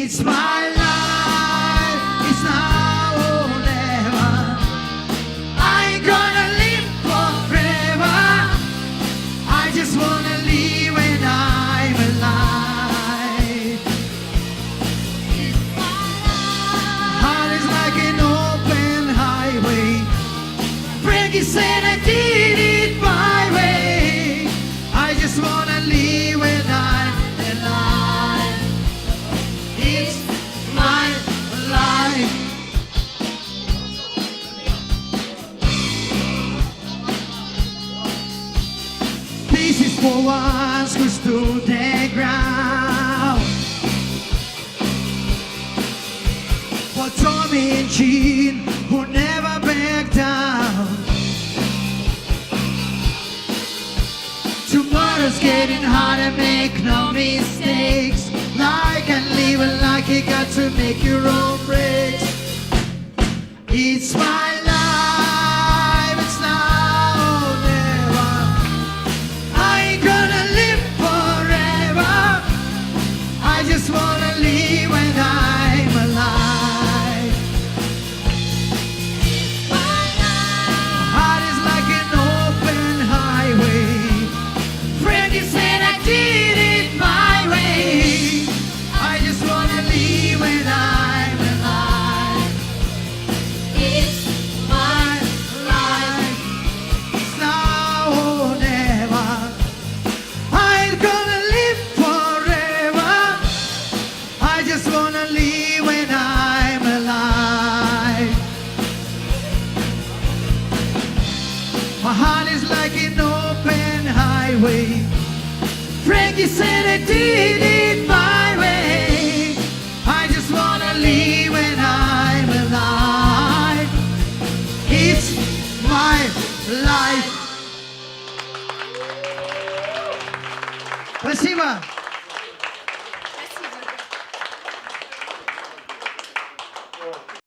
It's my life, it's now or never. I ain't gonna live forever. I just wanna live when I'm alive. Heart is like an open highway. Frankie said I did it my way. I just wanna live when I'm alive. It's my life. This is for ones who stood their ground. For Tommy and Jean who never backed down. Tomorrow's getting harder, make no mistakes. Like and living like you got to make your own breaks. It's my life, it's now or never. I ain't gonna live forever. I just wanna live when I'm alive. Heart is like an open highway. Frankie said I did it my way. I just wanna live when I'm alive. It's my life, it's now or never. I ain't gonna live forever. I just wanna live when I'm alive. My heart is like an open highway. Frankie said I did it my way. I just wanna live when I'm alive. It's my life. Спасибо.